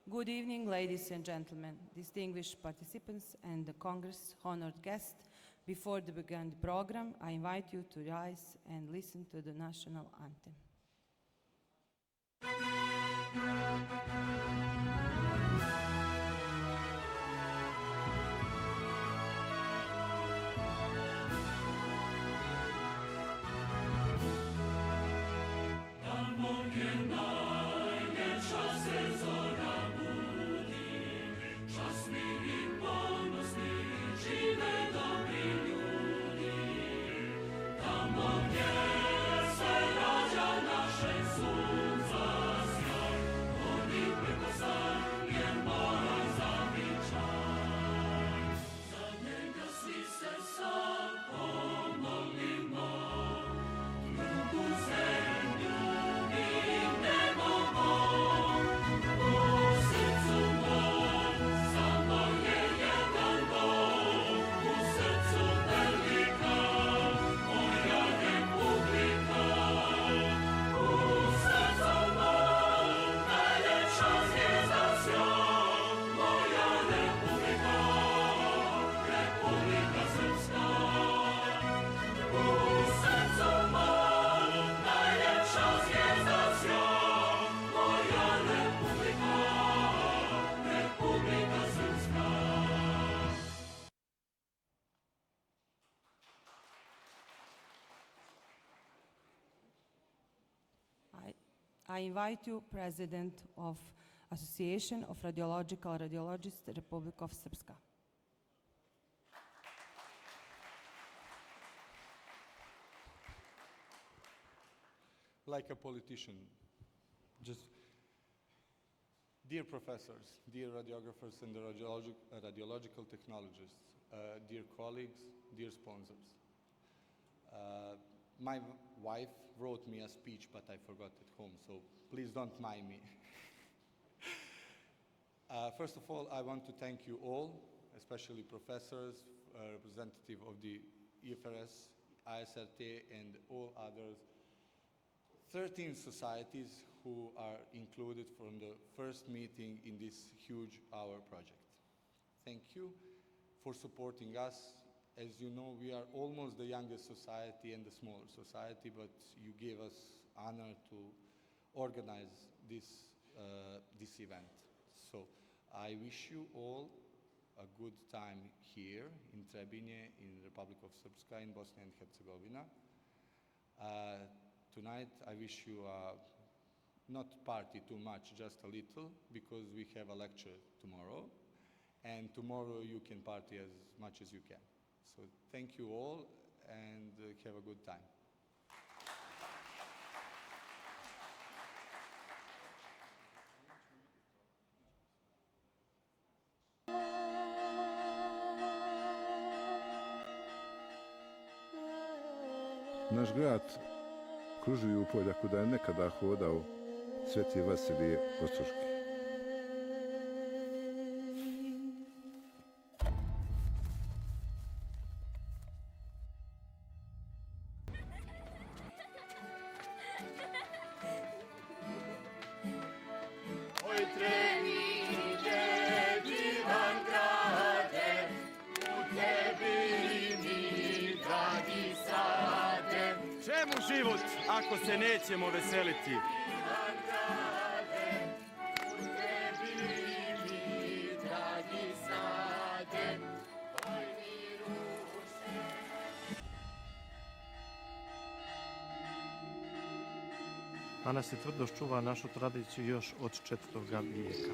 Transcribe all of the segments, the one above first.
Good evening, ladies and gentlemen, distinguished participants and the Congress honored guests. Before we begin the program, I invite you to rise and listen to the national anthem. I invite you, President of Association of Radiological Radiologists, Republic of Srpska. Like a politician, just dear professors, dear radiographers and the radiological technologists, dear colleagues, dear sponsors. My wife wrote me a speech, but I forgot at home, so please don't mind me. First of all, I want to thank you all, especially professors, representative of the IFRS, ISRT, and all others, 13 societies who are included from the first meeting in this huge hour project. Thank you for supporting us. As you know, we are almost the youngest society and the smaller society, but you gave us honor to organize this event. So I wish you all a good time here in Trebinje, in the Republic of Srpska, in Bosnia and Herzegovina. Tonight, I wish you not party too much, just a little, because we have a lecture tomorrow, and tomorrow you can party as much as you can. So thank you all, and have a good time. Naš grad kružuju polja kuda je nekada hodao Sveti Vasilije Ostroški. Oj Trebinje, divan grade, u tebi mi, dragi sade. Čemu život ako se nećemo veseliti? Divan grade, u tebi mi, dragi sade. Oj mi ruše. Danas je tvrdost čuva našu tradiciju još od 4. vijeka.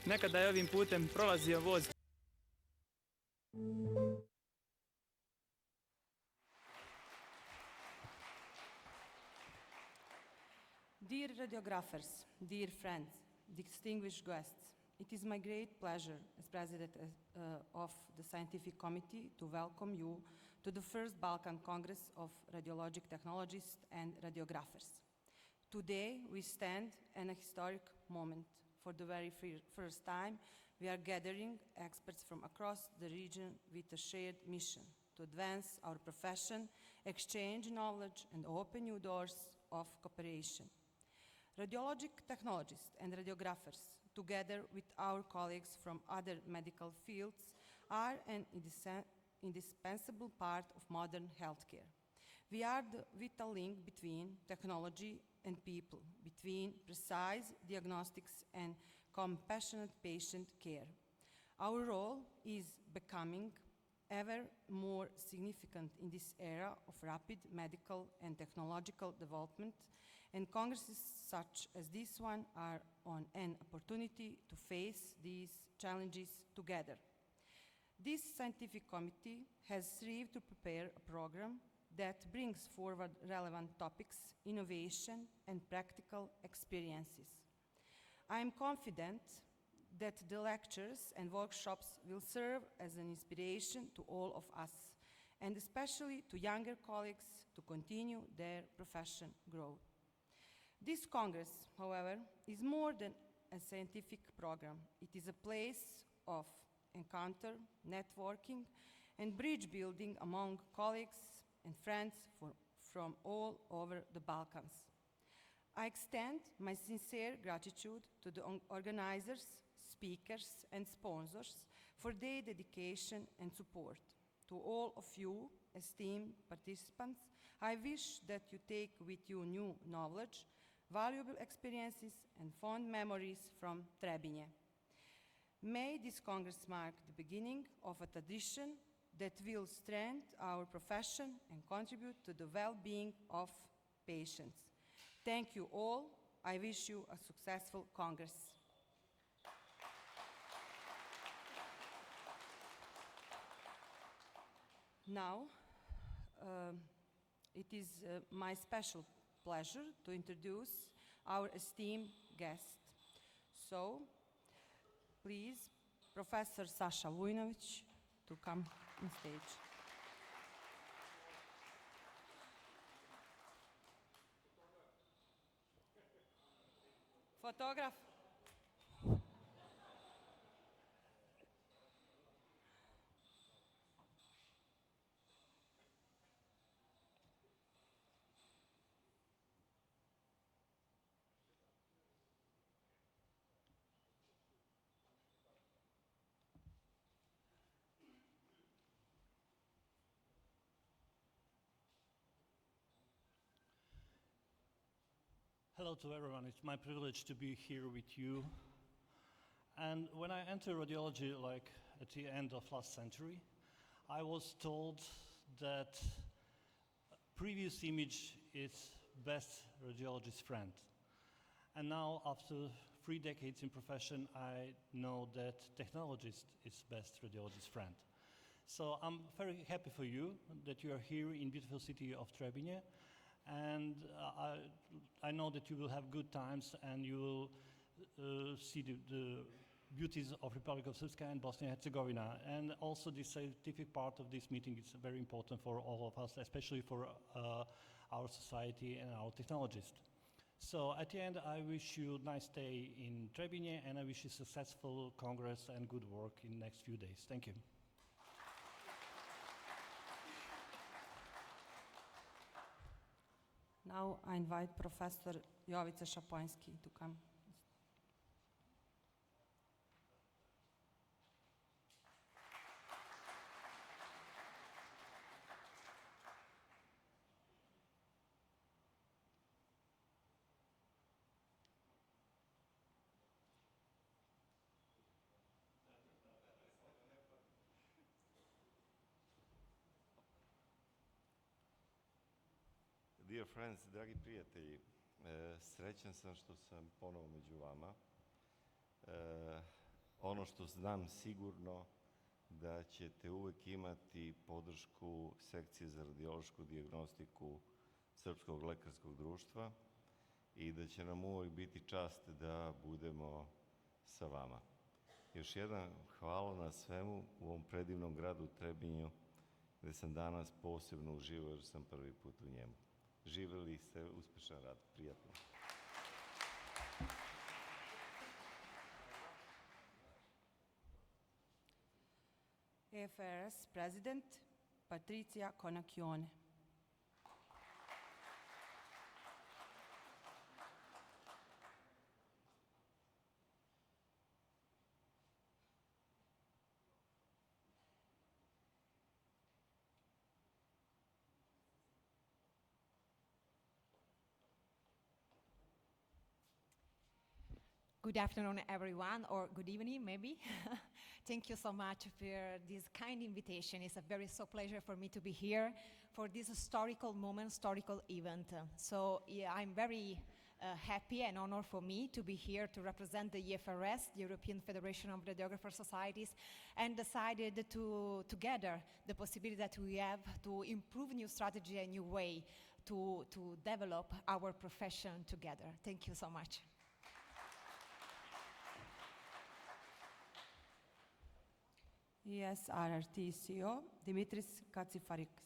Nekada je ovim putem prolazio voz. Dear radiographers, dear friends, distinguished guests, it is my great pleasure as President of the Scientific Committee to welcome you to the First Balkan Congress of Radiologic Technologists and Radiographers. Today, we stand in a historic moment. For the very first time, we are gathering experts from across the region with a shared mission to advance our profession, exchange knowledge, and open new doors of cooperation. Radiologic technologists and radiographers, together with our colleagues from other medical fields, are an indispensable part of modern healthcare. We are the vital link between technology and people, between precise diagnostics and compassionate patient care. Our role is becoming ever more significant in this era of rapid medical and technological development, and congresses such as this one are an opportunity to face these challenges together. This scientific committee has striven to prepare a program that brings forward relevant topics, innovation, and practical experiences. I am confident that the lectures and workshops will serve as an inspiration to all of us, and especially to younger colleagues to continue their profession growth. This Congress, however, is more than a scientific program. It is a place of encounter, networking, and bridge building among colleagues and friends from all over the Balkans. I extend my sincere gratitude to the organizers, speakers, and sponsors for their dedication and support. To all of you, esteemed participants, I wish that you take with you new knowledge, valuable experiences, and fond memories from Trebinje. May this Congress mark the beginning of a tradition that will strengthen our profession and contribute to the well-being of patients. Thank you all. I wish you a successful Congress. Now, it is my special pleasure to introduce our esteemed guest. So, please, Professor Saša Vujnović to come on stage. Photograph. Hello to everyone. It's my privilege to be here with you. And when I entered radiology, like at the end of last century, I was told that previous image is best radiologist's friend. And now, after 3 decades in profession, I know that technologist is best radiologist's friend. So I'm very happy for you that you are here in beautiful city of Trebinje. And I know that you will have good times and you will see the beauties of Republic of Srpska and Bosnia and Herzegovina. And also the scientific part of this meeting is very important for all of us, especially for our society and our technologists. So at the end, I wish you a nice day in Trebinje, and I wish you successful Congress and good work in the next few days. Thank you. Now I invite Professor Jovica Šaponjski to come. Dear friends, dragi prijatelji, srećan sam što sam ponovo među vama. Ono što znam sigurno da ćete uvek imati podršku sekcije za radiološku dijagnostiku Srpskog lekarskog društva i da će nam uvek biti čast da budemo sa vama. Još jedan hvala na svemu u ovom predivnom gradu Trebinju gde sam danas posebno uživao jer sam prvi put u njemu. Živeli ste, uspešan rad, prijatno. EFRS President Patricia Conacchione. Good afternoon, everyone, or good evening, maybe. Thank you so much for this kind invitation. It's a very pleasure for me to be here for this historical moment, historical event. I'm very happy and honored for me to be here to represent the EFRS, the European Federation of Radiographer Societies, and decided to together the possibility that we have to improve new strategy and new way to develop our profession together. Thank you so much. BCRRT CEO Dimitris Katsifarikis.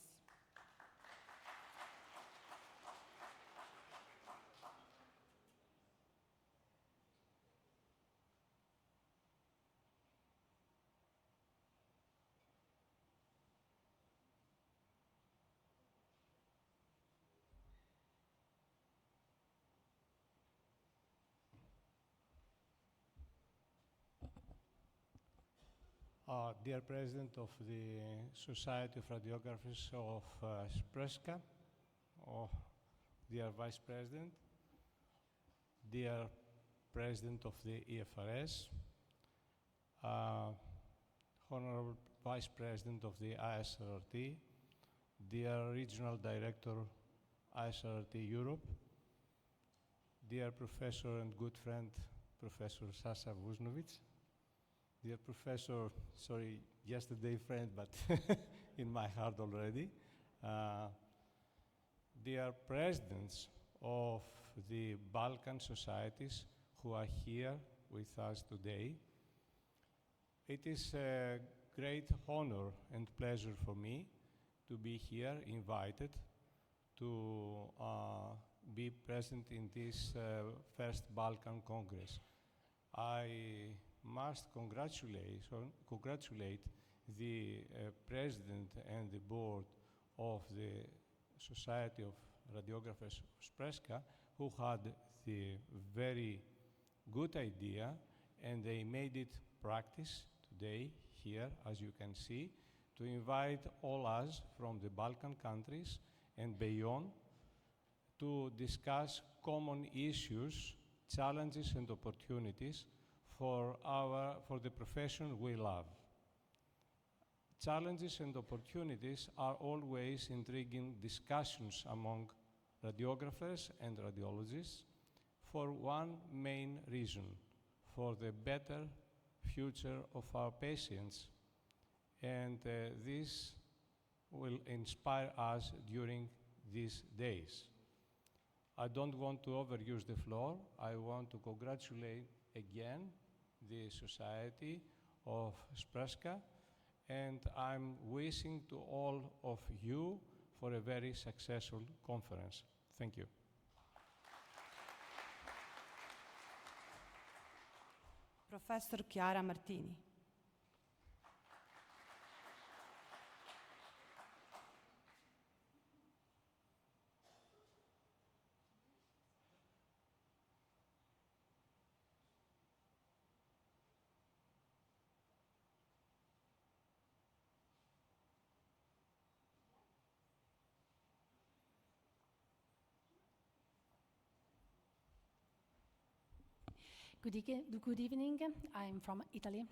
Dear President of the Society of Radiographers of Spreska, dear Vice President, dear President of the EFRS, Honorable Vice President of the ISRRT, dear Regional Director ISRRT Europe, dear Professor and good friend, Professor Sasa Vuznovic, dear Professor, sorry, yesterday friend, but in my heart already. Dear Presidents of the Balkan societies who are here with us today, it is a great honor and pleasure for me to be here, invited to be present in this first Balkan Congress. I must congratulate the President and the Board of the Society of Radiographers of Spreska, who had the very good idea, and they made it practice today here, as you can see, to invite all us from the Balkan countries and beyond to discuss common issues, challenges and opportunities for the profession we love. Challenges and opportunities are always intriguing discussions among radiographers and radiologists for one main reason: for the better future of our patients. And this will inspire us during these days. I don't want to overuse the floor. I want to congratulate again the Society of Spreska, and I'm wishing to all of you for a very successful conference. Thank you. Professor Chiara Martini. Good evening. I'm from Italy.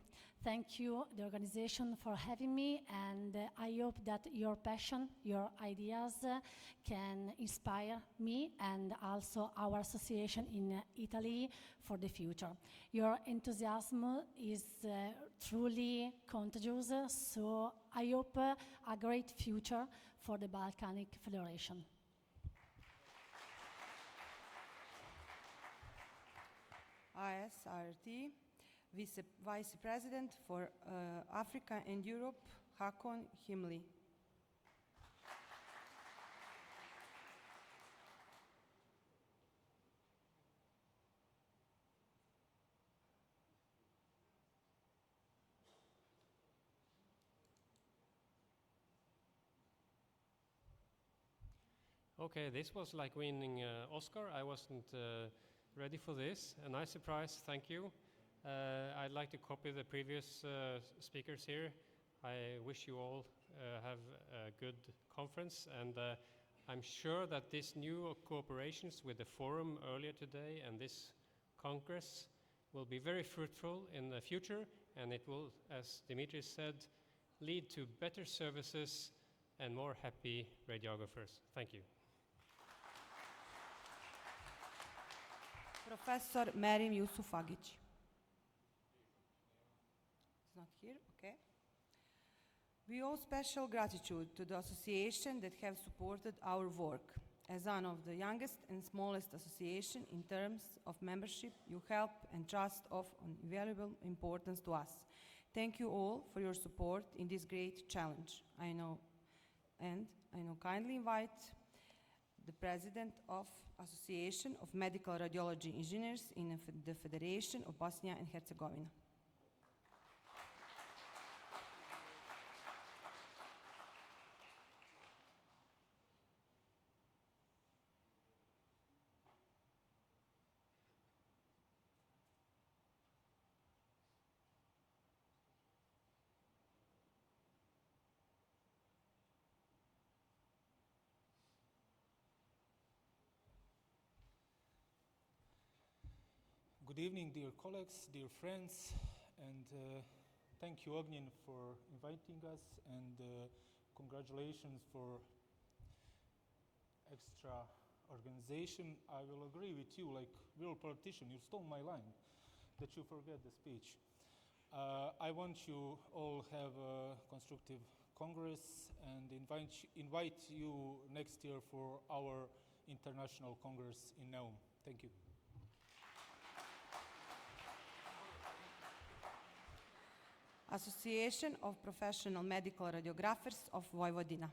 Thank you, the organization, for having me, and I hope that your passion, your ideas can inspire me and also our association in Italy for the future. Your enthusiasm is truly contagious, so I hope a great future for the Balkanic Federation. ISRT, Vice President for Africa and Europe, Hakon Himli. Okay, this was like winning Oscar. I wasn't ready for this. A nice surprise, thank you. I'd like to copy the previous speakers here. I wish you all have a good conference, and I'm sure that these new cooperations with the forum earlier today and this Congress will be very fruitful in the future, and it will, as Dimitri said, lead to better services and more happy radiographers. Thank you. Professor Merim Yusufagić. It's not here, okay. We owe special gratitude to the association that have supported our work. As one of the youngest and smallest association in terms of membership, your help and trust of invaluable importance to us. Thank you all for your support in this great challenge. I now kindly invite the President of Association of Medical Radiology Engineers in the Federation of Bosnia and Herzegovina. Good evening, dear colleagues, dear friends, and thank you, Ognjen, for inviting us, and congratulations for extra organization. I will agree with you, like real politician, you stole my line, that you forget the speech. I want you all have a constructive Congress and invite you next year for our International Congress in Neum. Thank you. Association of Professional Medical Radiographers of Vojvodina.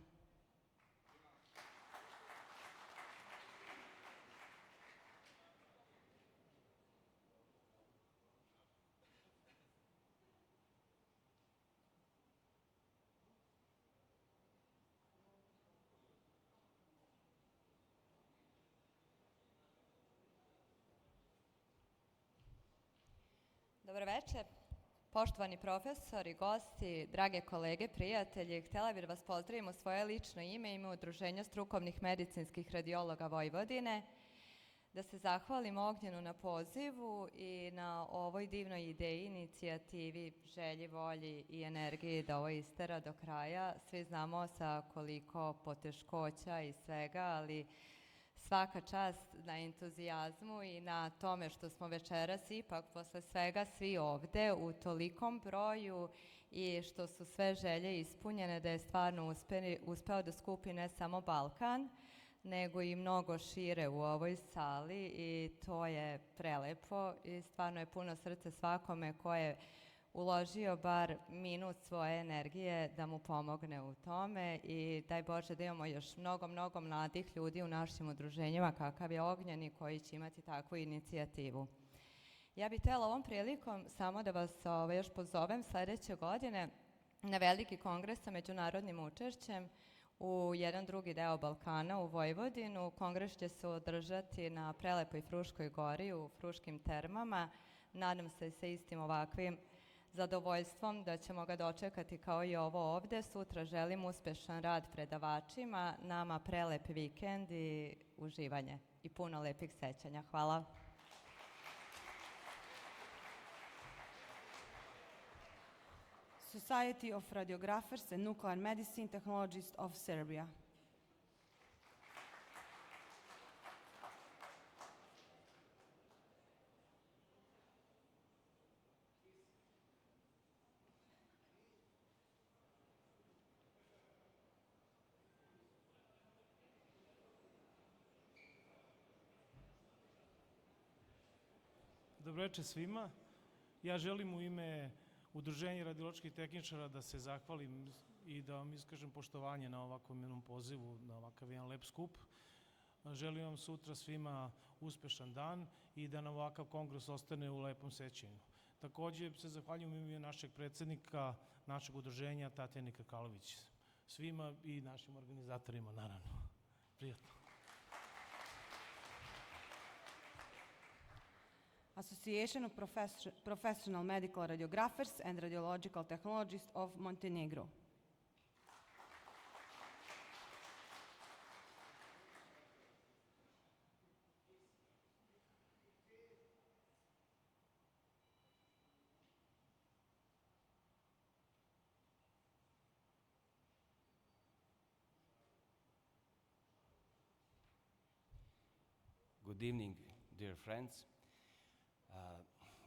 Dobro večer. Poštovani profesori, gosti, drage kolege, prijatelji, htjela bih da vas pozdravim u svoje lično ime, ime Udruženja strukovnih medicinskih radiologa Vojvodine, da se zahvalim Ognjenu na pozivu i na ovoj divnoj ideji, inicijativi, želji, volji i energiji da ovo istera do kraja. Svi znamo sa koliko poteškoća i svega, ali svaka čast na entuzijazmu i na tome što smo večeras ipak posle svega svi ovde u tolikom broju i što su sve želje ispunjene, da je stvarno uspeo da skupi ne samo Balkan, nego i mnogo šire u ovoj sali, i to je prelepo i stvarno je puno srce svakome ko je uložio bar minut svoje energije da mu pomogne u tome, i daj Bože da imamo još mnogo mladih ljudi u našim udruženjima kakav je Ognjen i koji će imati takvu inicijativu. Ja bih htjela ovom prilikom samo da vas još pozovem sledeće godine na veliki kongres sa međunarodnim učešćem u jedan drugi deo Balkana, u Vojvodinu. Kongres će se održati na prelepoj Fruškoj gori, u Fruškim termama. Nadam se sa istim ovakvim zadovoljstvom da ćemo ga dočekati kao i ovo ovde. Sutra želim uspešan rad predavačima, nama prelep vikend i uživanje i puno lepih sećanja. Hvala. Society of Radiographers and Nuclear Medicine Technologists of Serbia. Dobro večer svima. Ja želim u ime Udruženja radioloških tehničara da se zahvalim i da vam iskažem poštovanje na ovakvom jednom pozivu, na ovakav jedan lep skup. Želim vam sutra svima uspešan dan i da nam ovakav kongres ostane u lepom sećanju. Takođe se zahvaljujem u ime našeg predsednika, našeg udruženja, Tatjane Kakalović. Svima i našim organizatorima, naravno. Prijatno. Association of Professional Medical Radiographers and Radiological Technologists of Montenegro. Good evening, dear friends.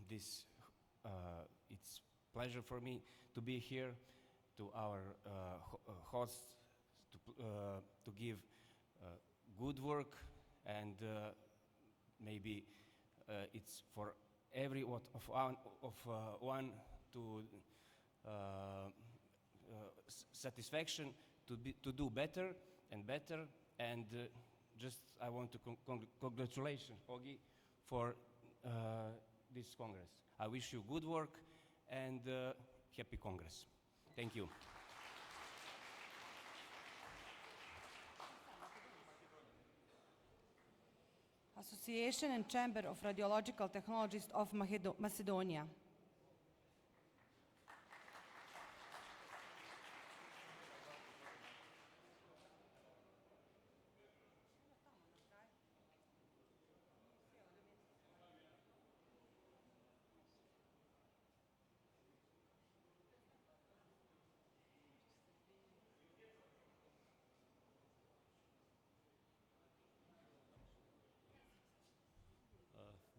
It's pleasure for me to be here, to our hosts, to give good work, and maybe it's for every one to satisfaction to do better and better, and just I want to congratulate Ogi for this Congress. I wish you good work and happy Congress. Thank you. Association and Chamber of Radiological Technologists of Macedonia.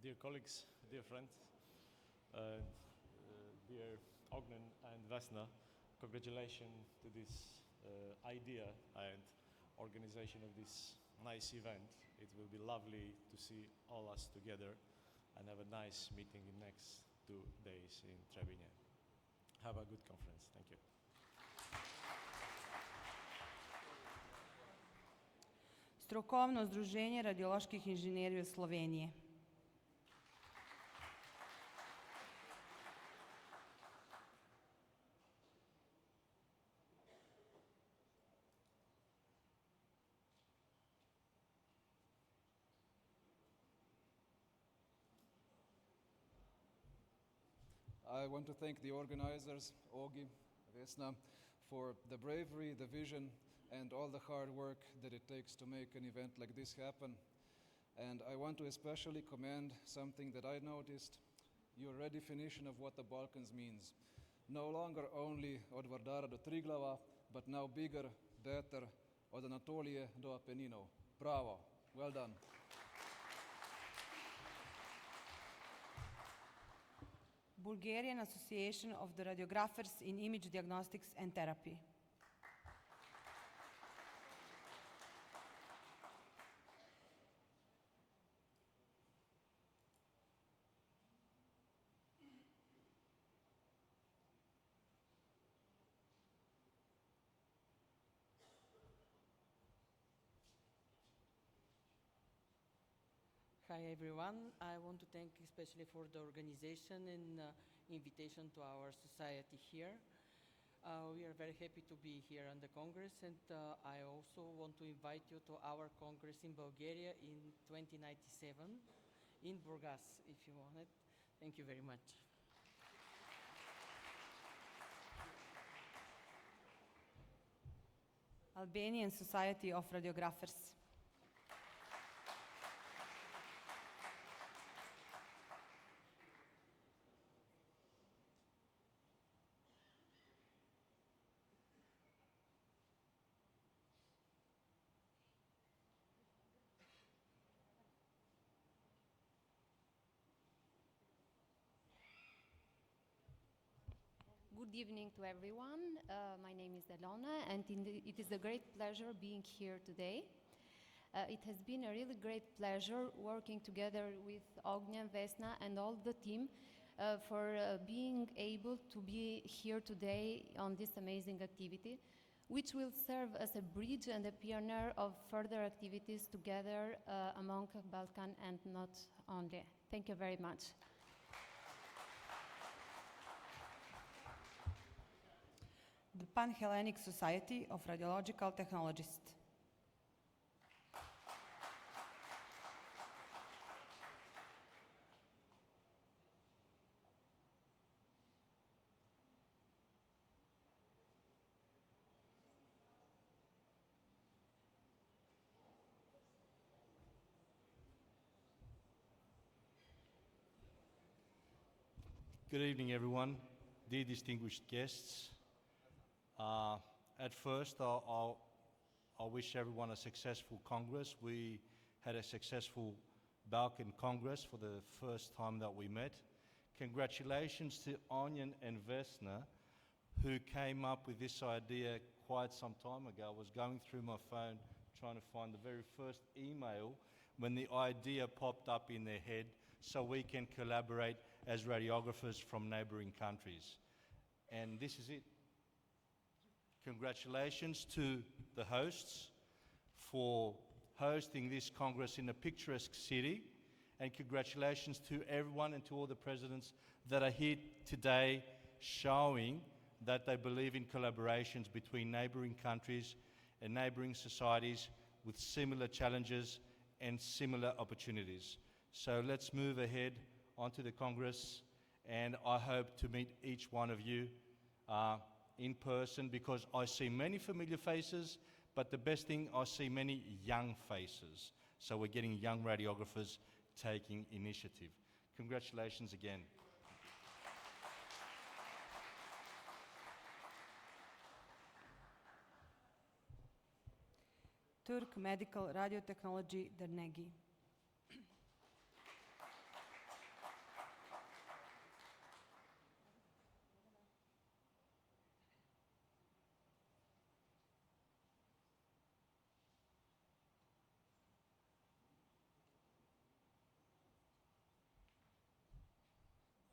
Dear colleagues, dear friends, dear Ognen and Vesna, congratulations to this idea and organization of this nice event. It will be lovely to see all us together and have a nice meeting in next 2 days in Trebinje. Have a good conference. Thank you. Strokovno združenje radioloških inženirjev Slovenije. I want to thank the organizers, Ogi, Vesna, for the bravery, the vision, and all the hard work that it takes to make an event like this happen. And I want to especially commend something that I noticed, your redefinition of what the Balkans means. No longer only od Vardara do Triglava, but now bigger, better, od Anatolije do Apenninov. Bravo, well done. Bulgarian Association of the Radiographers in Image Diagnostics and Therapy. Hi everyone. I want to thank especially for the organization and invitation to our society here. We are very happy to be here on the Congress, and I also want to invite you to our Congress in Bulgaria in 2097 in Burgas, if you want it. Thank you very much. Albanian Society of Radiographers. Good evening to everyone. My name is Elona, and it is a great pleasure being here today. It has been a really great pleasure working together with Ognjen, Vesna, and all the team for being able to be here today on this amazing activity, which will serve as a bridge and a pioneer of further activities together among Balkan and not only. Thank you very much. The Pan-Hellenic Society of Radiological Technologists. Good evening, everyone, dear distinguished guests. At first, I wish everyone a successful Congress. We had a successful Balkan Congress for the first time that we met. Congratulations to Onion and Vesna, who came up with this idea quite some time ago. I was going through my phone trying to find the very first email when the idea popped up in their head so we can collaborate as radiographers from neighboring countries. And this is it. Congratulations to the hosts for hosting this Congress in a picturesque city, and congratulations to everyone and to all the presidents that are here today showing that they believe in collaborations between neighboring countries and neighboring societies with similar challenges and similar opportunities. So let's move ahead onto the Congress, and I hope to meet each one of you in person, because I see many familiar faces, but the best thing, I see many young faces. So we're getting young radiographers taking initiative. Congratulations again. Turk Medical Radiotechnology Dernegi.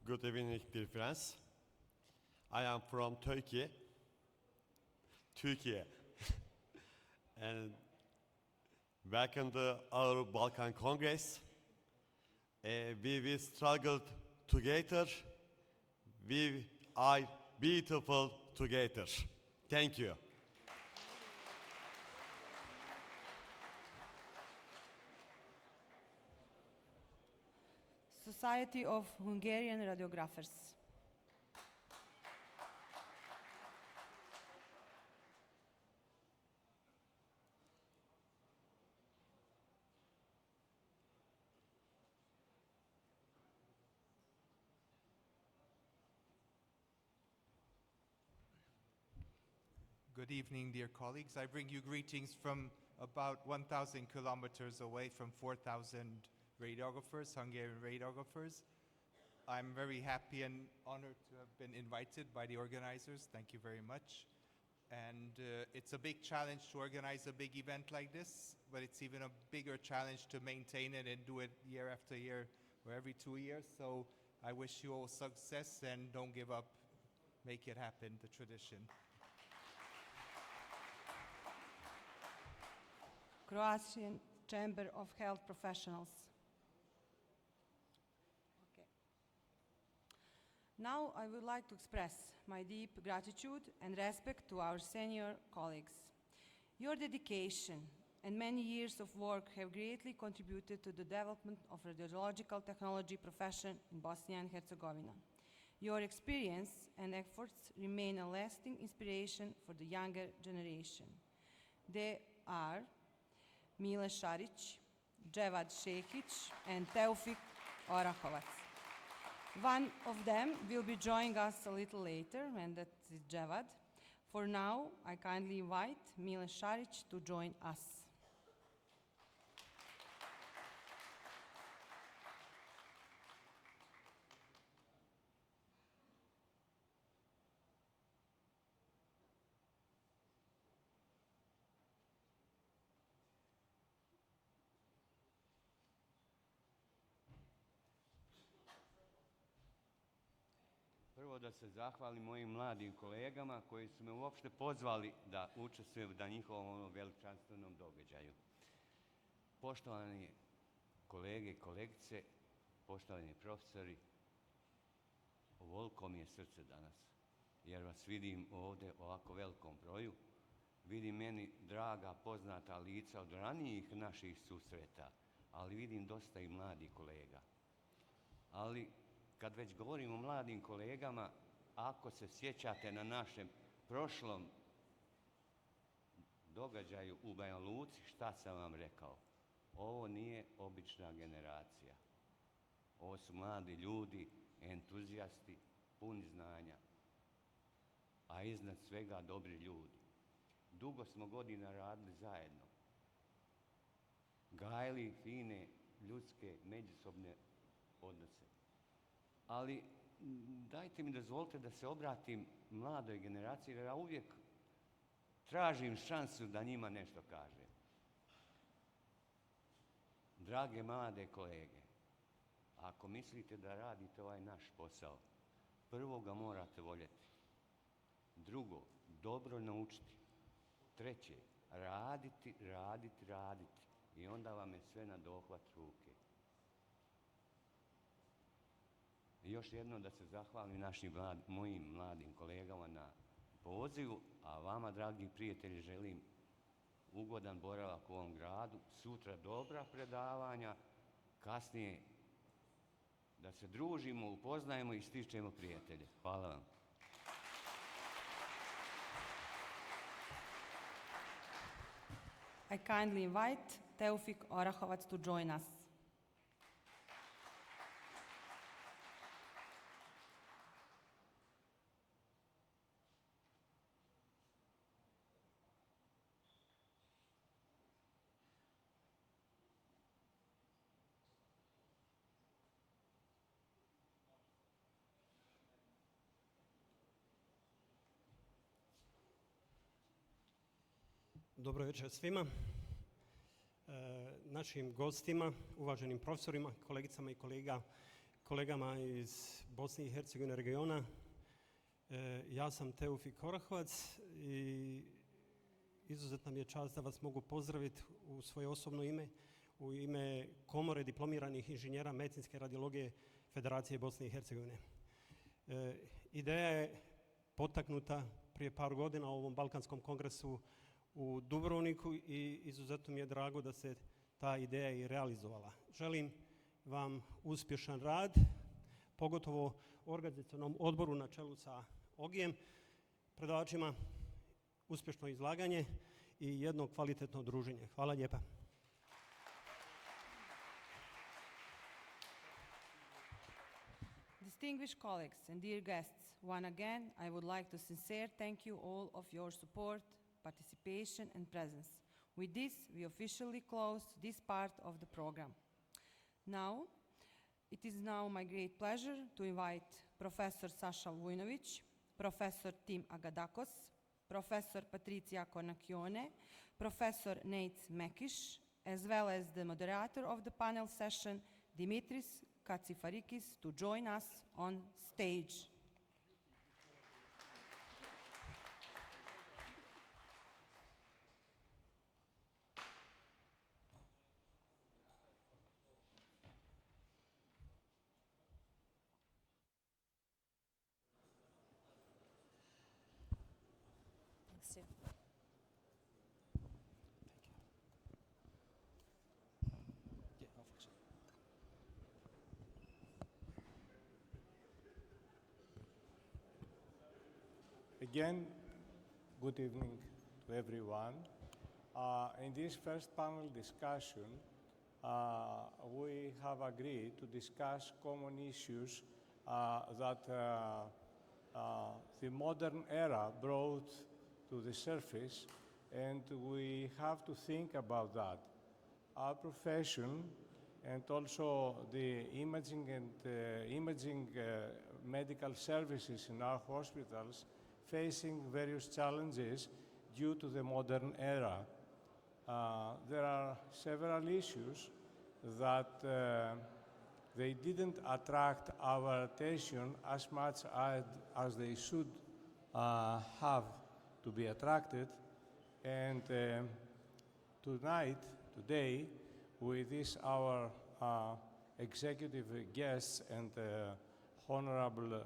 Good evening, dear friends. I am from Turkey, and welcome to our Balkan Congress. We will struggle together. We are beautiful together. Thank you. Society of Hungarian Radiographers. Good evening, dear colleagues. I bring you greetings from about 1,000 kilometers away from 4,000 radiographers, Hungarian radiographers. I'm very happy and honored to have been invited by the organizers. Thank you very much. And it's a big challenge to organize a big event like this, but it's even a bigger challenge to maintain it and do it year after year or every 2 years. So I wish you all success and don't give up. Make it happen, the tradition. Croatian Chamber of Health Professionals. Okay. Now I would like to express my deep gratitude and respect to our senior colleagues. Your dedication and many years of work have greatly contributed to the development of radiological technology profession in Bosnia and Herzegovina. Your experience and efforts remain a lasting inspiration for the younger generation. They are Mile Šarić, Dževad Šehić, and Teufik Orahovac. One of them will be joining us a little later, and that is Dževad. For now, I kindly invite Mile Šarić to join us. Prvo da se zahvalim mojim mladim kolegama koji su me uopšte pozvali da učestvujem na njihovom veličanstvenom događaju. Poštovani kolege i kolegice, poštovani profesori, ovoliko mi je srce danas, jer vas vidim ovdje u ovako velikom broju. Vidim meni draga, poznata lica od ranijih naših susreta, ali vidim dosta i mladih kolega. Ali kad već govorim o mladim kolegama, ako se sjećate na našem prošlom događaju u Banja Luci, šta sam vam rekao? Ovo nije obična generacija. Ovo su mladi ljudi, entuzijasti, puni znanja, a iznad svega dobri ljudi. Dugo smo godina radili zajedno, gajili fine ljudske međusobne odnose. Ali dajte mi dozvolite da se obratim mladoj generaciji, jer ja uvijek tražim šansu da njima nešto kažem. Drage mlade kolege, ako mislite da radite ovaj naš posao, prvo ga morate voljeti. Drugo, dobro naučiti. Treće, raditi, raditi, raditi. I onda vam je sve na dohvat ruke. I još jedno da se zahvalim mojim mladim kolegama na pozivu, a vama, dragi prijatelji, želim ugodan boravak u ovom gradu, sutra dobra predavanja, kasnije da se družimo, upoznajemo i stičemo prijatelje. Hvala vam. I kindly invite Teofik Orahovac to join us. Dobro večer svima, našim gostima, uvaženim profesorima, kolegicama i kolegama iz Bosne i Hercegovine regiona. Ja sam Teofik Orahovac i izuzetna mi je čast da vas mogu pozdraviti u svoje osobno ime, u ime Komore diplomiranih inženjera medicinske radiologije Federacije Bosne i Hercegovine. Ideja je potaknuta prije par godina u ovom Balkanskom kongresu u Dubrovniku i izuzetno mi je drago da se ta ideja i realizovala. Želim vam uspješan rad, pogotovo organizacionom odboru na čelu sa Ogijem, predavačima uspješno izlaganje i jedno kvalitetno druženje. Hvala lijepa. Distinguished colleagues and dear guests, once again, I would like to sincerely thank you all of your support, participation and presence. With this, we officially close this part of the program. Now, it is now my great pleasure to invite Professor Sasha Vujnović, Professor Tim Agadakos, Professor Patricia Cornacchione, Professor Nate Mekish, as well as the moderator of the panel session, Dimitris Katsifarikis, to join us on stage. Again, good evening to everyone. In this first panel discussion, we have agreed to discuss common issues that the modern era brought to the surface, and we have to think about that. Our profession and also the imaging medical services in our hospitals facing various challenges due to the modern era. There are several issues that they didn't attract our attention as much as they should have to be attracted. And today, with this our executive guests and honorable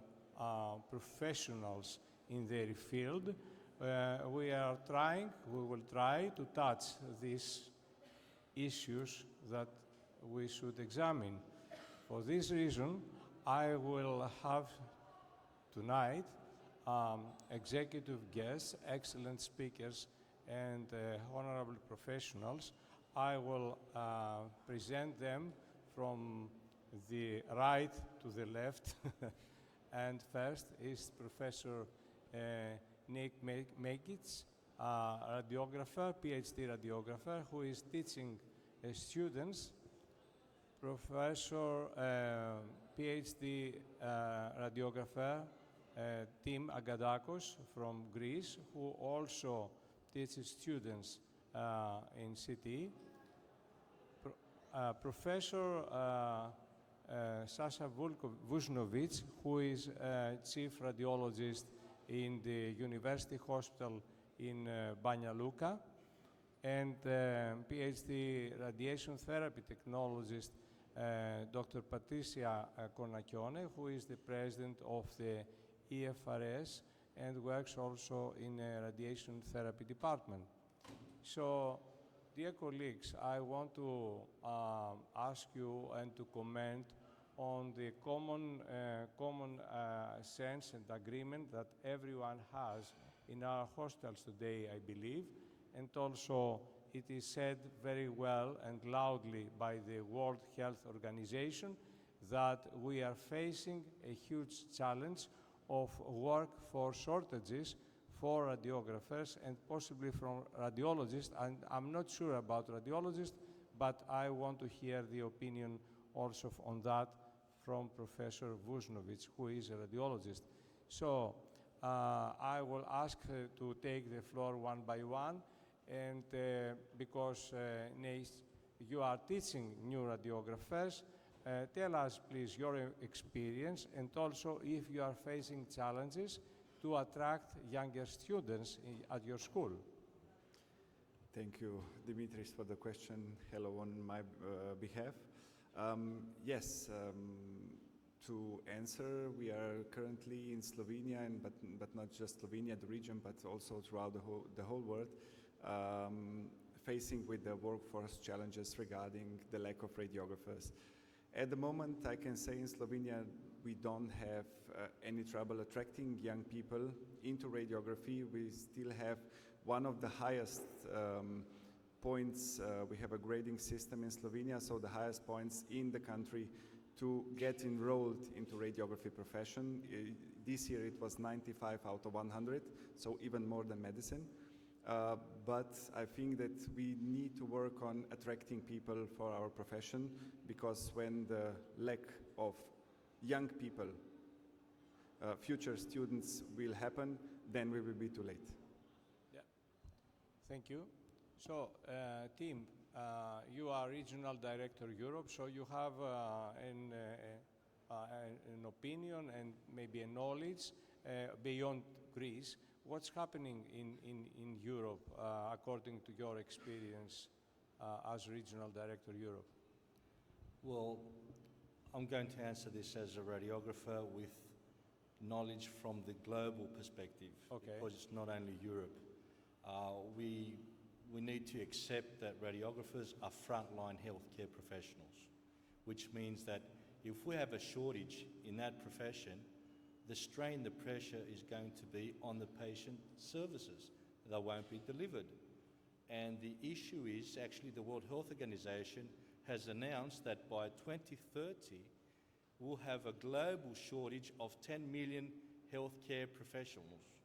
professionals in their field, we will try to touch these issues that we should examine. For this reason, I will have tonight executive guests, excellent speakers, and honorable professionals. I will present them from the right to the left. And first is Professor Nick Mekic, radiographer, PhD radiographer, who is teaching students. Professor PhD radiographer Tim Agadakos from Greece, who also teaches students in CT. Professor Sasha Vuznovic, who is chief radiologist in the University Hospital in Banja Luka, and PhD radiation therapy technologist Dr. Patricia Konakioné, who is the president of the EFRS and works also in a radiation therapy department. So, dear colleagues, I want to ask you and to comment on the common sense and agreement that everyone has in our hospitals today, I believe, and also it is said very well and loudly by the World Health Organization that we are facing a huge challenge of workforce shortages for radiographers and possibly from radiologists. And I'm not sure about radiologists, but I want to hear the opinion also on that from Professor Vuznovic, who is a radiologist. So I will ask to take the floor one by one, and because Neis, you are teaching new radiographers, tell us please your experience and also if you are facing challenges to attract younger students at your school. Thank you, Dimitris, for the question. Hello on my behalf. Yes, to answer, we are currently in Slovenia, but not just Slovenia, the region, but also throughout the whole world, facing with the workforce challenges regarding the lack of radiographers. At the moment, I can say in Slovenia, we don't have any trouble attracting young people into radiography. We still have one of the highest points. We have a grading system in Slovenia, so the highest points in the country to get enrolled into radiography profession. This year it was 95 out of 100, so even more than medicine. But I think that we need to work on attracting people for our profession, because when the lack of young people, future students will happen, then we will be too late. Yeah. Thank you. So, Tim, you are Regional Director Europe, so you have an opinion and maybe a knowledge beyond Greece. What's happening in Europe according to your experience as Regional Director Europe? Well, I'm going to answer this as a radiographer with knowledge from the global perspective, because it's not only Europe. We need to accept that radiographers are frontline healthcare professionals, which means that if we have a shortage in that profession, the strain, the pressure is going to be on the patient services. They won't be delivered. And the issue is actually the World Health Organization has announced that by 2030, we'll have a global shortage of 10 million healthcare professionals.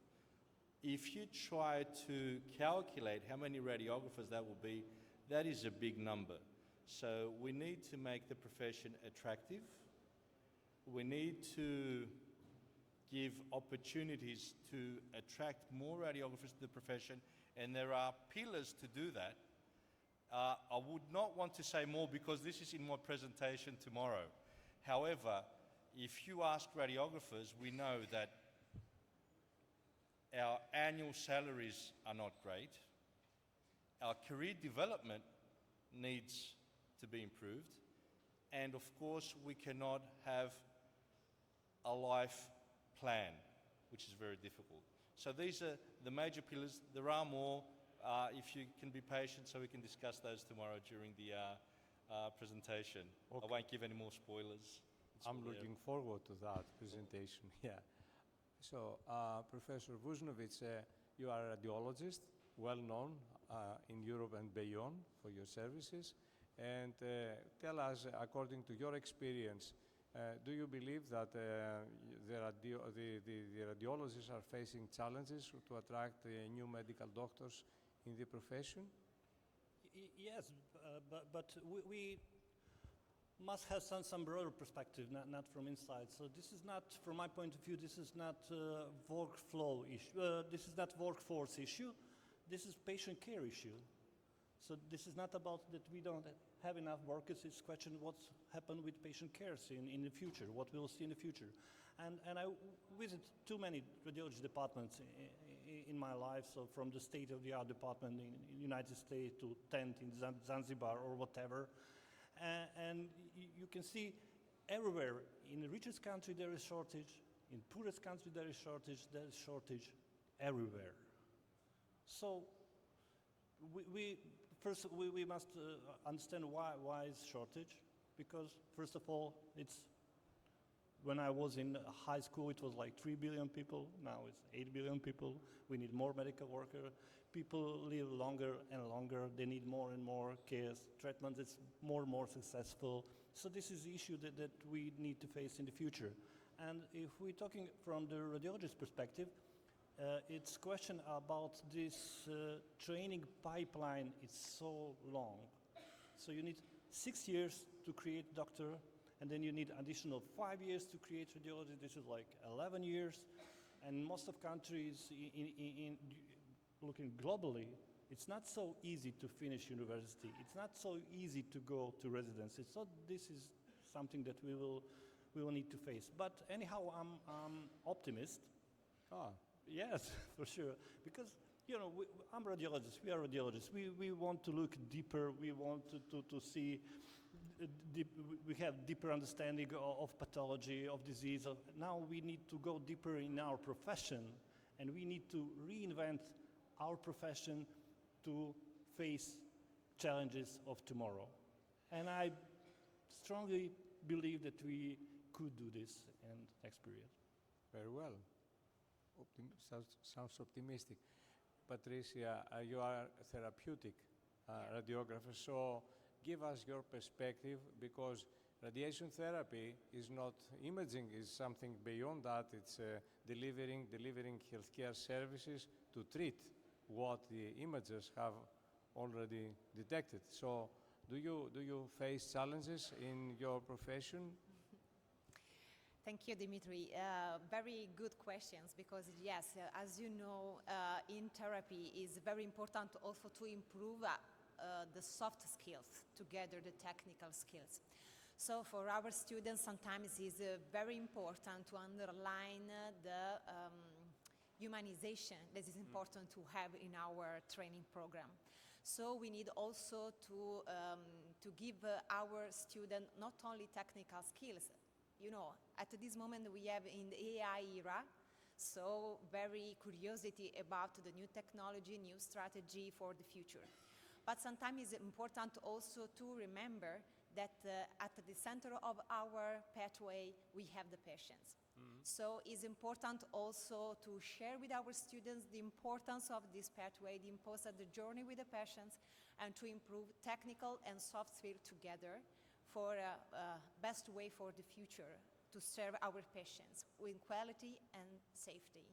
If you try to calculate how many radiographers that will be, that is a big number. So we need to make the profession attractive. We need to give opportunities to attract more radiographers to the profession, and there are pillars to do that. I would not want to say more because this is in my presentation tomorrow. However, if you ask radiographers, we know that our annual salaries are not great. Our career development needs to be improved. And of course, we cannot have a life plan, which is very difficult. So these are the major pillars. There are more. If you can be patient, so we can discuss those tomorrow during the presentation. I won't give any more spoilers. I'm looking forward to that presentation. Yeah. So, Professor Vuznovic, you are a radiologist, well known in Europe and beyond for your services, And tell us, according to your experience, do you believe that the radiologists are facing challenges to attract new medical doctors in the profession? Yes, but we must have some broader perspective, not from inside. So this is not, from my point of view, this is not workflow issue. This is not workforce issue. This is patient care issue. So this is not about that we don't have enough workers. It's a question what's happened with patient care in the future, what we'll see in the future. And I visit too many radiology departments in my life, so from the state-of-the-art department in the United States to tent in Zanzibar or whatever. And you can see everywhere, in the richest country there is shortage, in poorest country there is shortage everywhere. So we must understand why is shortage, because first of all, when I was in high school it was like 3 billion people, now it's 8 billion people. We need more medical workers. People live longer and longer, they need more and more care, treatment is more and more successful. So this is the issue that we need to face in the future. And if we're talking from the radiologist perspective, it's question about this training pipeline. It's so long. So you need 6 years to create doctor, and then you need additional 5 years to create radiology. This is like 11 years. And most of countries, looking globally, it's not so easy to finish university. It's not so easy to go to residency. So this is something that we will need to face. But anyhow, I'm optimist. Yes, for sure. Because, I'm radiologist, we are radiologists. We want to look deeper, we want to see, we have deeper understanding of pathology, of disease. Now we need to go deeper in our profession, and we need to reinvent our profession to face challenges of tomorrow. And I strongly believe that we could do this in next period. Very well. Sounds optimistic. Patricia, you are a therapeutic radiographer, so give us your perspective, because radiation therapy is not imaging, is something beyond that. It's delivering healthcare services to treat what the imagers have already detected. So do you face challenges in your profession? Thank you, Dimitri. Very good questions, because yes, as you know, in therapy is very important also to improve the soft skills together the technical skills. So for our students, sometimes it's very important to underline the humanization that is important to have in our training program. So we need also to give our students not only technical skills. At this moment we have in the AI era, so very curiosity about the new technology, new strategy for the future. But sometimes it's important also to remember that at the center of our pathway we have the patients. So it's important also to share with our students the importance of this pathway, the importance of the journey with the patients, and to improve technical and soft skills together for a best way for the future to serve our patients with quality and safety.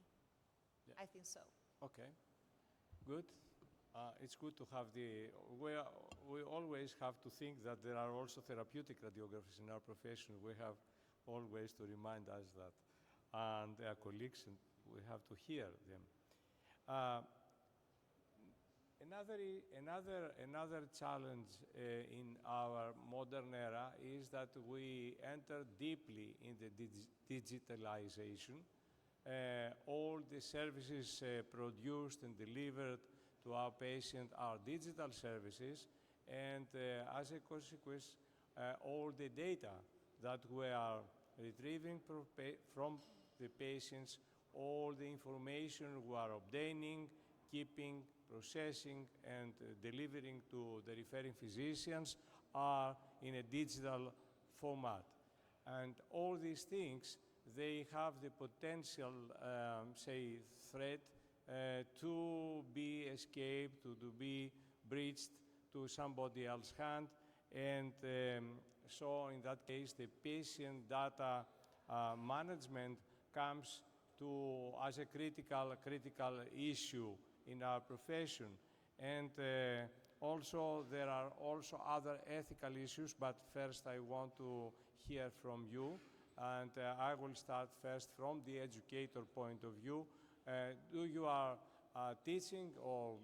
Yeah. I think so. Okay, good. It's good to have we always have to think that there are also therapeutic radiographers in our profession. We have always to remind us that, and their colleagues, and we have to hear them. Another challenge in our modern era is that we enter deeply in the digitalization. All the services produced and delivered to our patient are digital services, and as a consequence, all the data that we are retrieving from the patients, all the information we are obtaining, keeping, processing, and delivering to the referring physicians are in a digital format. And all these things, they have the potential, threat to be escaped, to be breached to somebody else's hand, And so in that case, the patient data management comes to as a critical issue in our profession. And also, there are also other ethical issues, but first I want to hear from you. And I will start first from the educator point of view. Do you are teaching or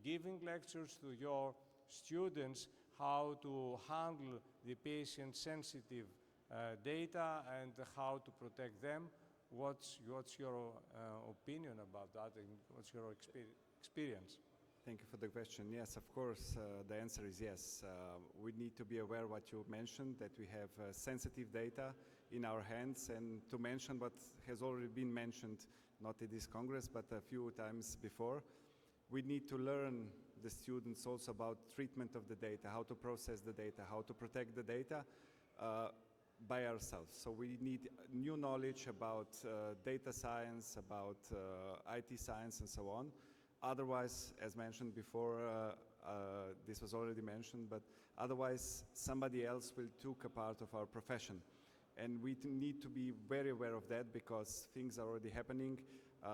giving lectures to your students how to handle the patient-sensitive data and how to protect them? What's your opinion about that, and what's your experience? Thank you for the question. Yes, of course, the answer is yes. We need to be aware what you mentioned, that we have sensitive data in our hands, and to mention what has already been mentioned, not at this Congress, but a few times before, we need to learn the students also about treatment of the data, how to process the data, how to protect the data by ourselves. So we need new knowledge about data science, about IT science, and so on. Otherwise, as mentioned before, this was already mentioned, but otherwise somebody else will take a part of our profession. And we need to be very aware of that because things are already happening.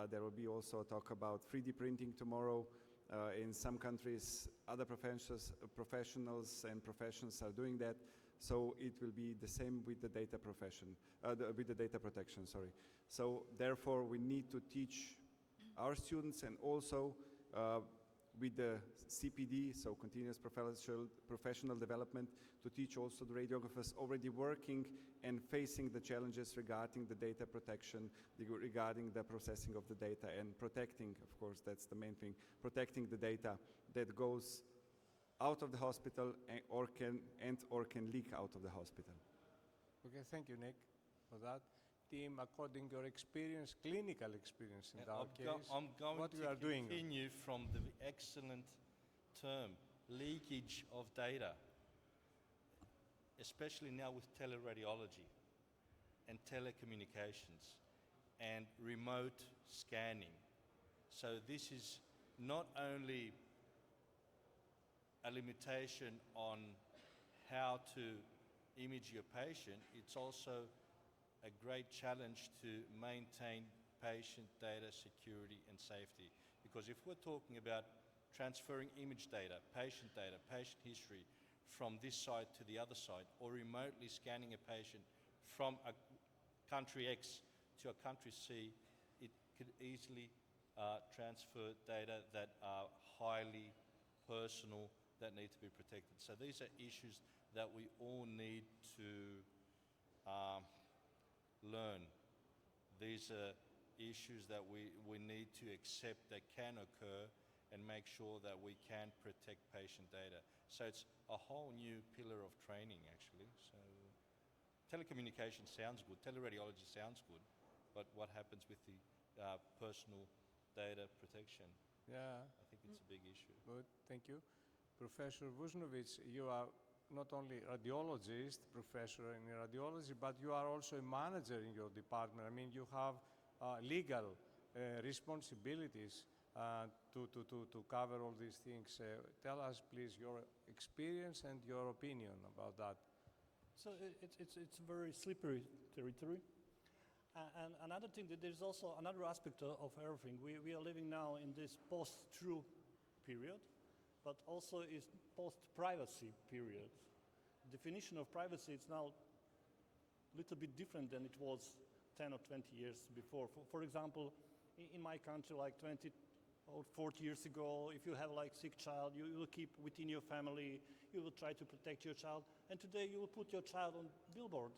There will be also a talk about 3D printing tomorrow. In some countries, other professionals and professions are doing that. So it will be the same with the data profession, with the data protection, sorry. So therefore, we need to teach our students and also with the CPD, so continuous professional development, to teach also the radiographers already working and facing the challenges regarding the data protection, regarding the processing of the data and protecting, of course, that's the main thing, protecting the data that goes out of the hospital or can leak out of the hospital. Okay, thank you, Nick, for that. Tim, according to your experience, clinical experience in our case, I'm going what to we are doing. continue from the excellent term, leakage of data, especially now with teleradiology and telecommunications and remote scanning. So this is not only a limitation on how to image your patient, it's also a great challenge to maintain patient data security and safety. Because if we're talking about transferring image data, patient history from this side to the other side, or remotely scanning a patient from a country X to a country C, it could easily transfer data that are highly personal, that need to be protected. So these are issues that we all need to learn. These are issues that we need to accept that can occur and make sure that we can protect patient data. So it's a whole new pillar of training, actually. So telecommunication sounds good, teleradiology sounds good, but what happens with the personal data protection? Yeah. I think it's a big issue. Good, thank you. Professor Vuznovic, you are not only radiologist, professor in radiology, but you are also a manager in your department. I mean, you have legal responsibilities to cover all these things. Tell us, please, your experience and your opinion about that. So it's very slippery territory. And another thing, that there's also another aspect of everything. We are living now in this post-truth period, but also is post-privacy period. The definition of privacy is now a little bit different than it was 10 or 20 years before. For example, in my country, like 20 or 40 years ago, if you have like sick child, you will keep within your family, you will try to protect your child, and today you will put your child on billboard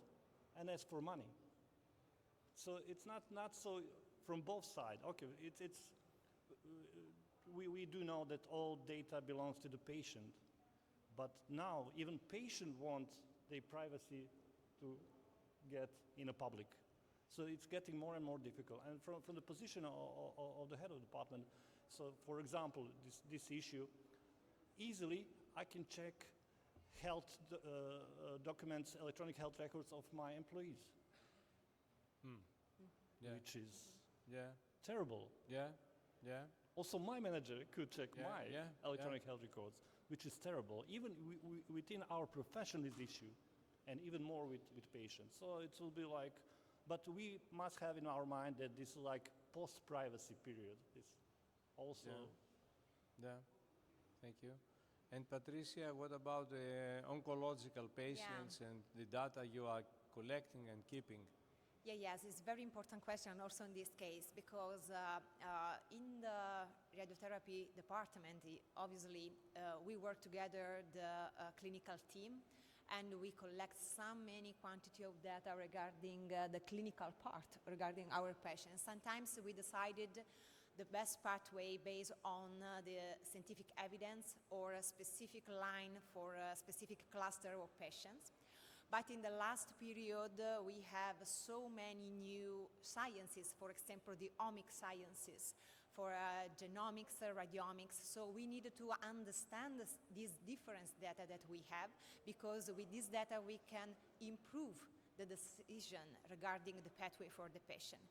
and ask for money. So it's not so from both sides. Okay, we do know that all data belongs to the patient, but now even patient want their privacy to get in a public. So it's getting more and more difficult. And from the position of the head of the department, so for example, this issue, easily I can check health documents, electronic health records of my employees. Yeah. Which is yeah. terrible. Yeah, yeah. Also, my manager could check my electronic yeah. health records. which is terrible. Even within our profession is issue, and even more with patients. So it will be like, but we must have in our mind that this is like post-privacy period. This also. Yeah, thank you. And Patricia, what about the oncological patients and the data you are collecting and keeping? Yes, it's a very important question also in this case because in the radiotherapy department, obviously we work together, the clinical team, and we collect many quantity of data regarding the clinical part, regarding our patients. Sometimes we decided the best pathway based on the scientific evidence or a specific line for a specific cluster of patients. But in the last period, we have so many new sciences, for example, the omic sciences, for genomics, radiomics. So we needed to understand this different data that we have, because with this data we can improve the decision regarding the pathway for the patient.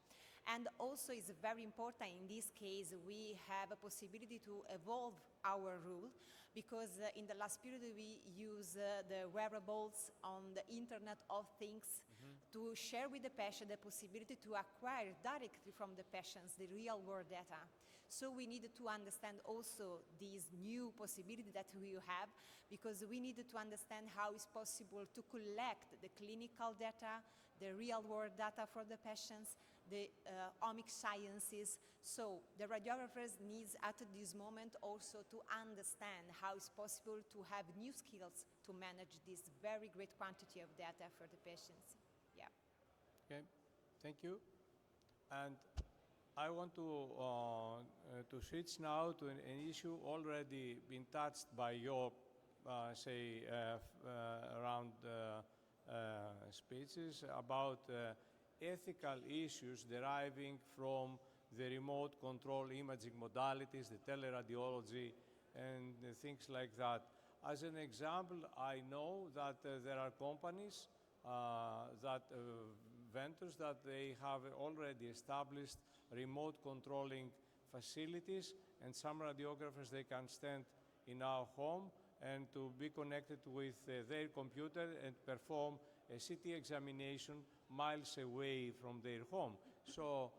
And also it's very important in this case we have a possibility to evolve our rule, because in the last period we use the wearables on the Internet of Things to share with the patient the possibility to acquire directly from the patients the real world data. So we needed to understand also this new possibility that we have, because we needed to understand how it's possible to collect the clinical data, the real world data for the patients, the omic sciences. So the radiographers needs at this moment also to understand how it's possible to have new skills to manage this very great quantity of data for the patients. Yeah. Okay, thank you. And I want to switch now to an issue already been touched by your, around speeches about ethical issues deriving from the remote control imaging modalities, the teleradiology, and things like that. As an example, I know that there are companies, vendors that they have already established remote controlling facilities, and some radiographers, they can stand in our home and to be connected with their computer and perform a CT examination miles away from their home. So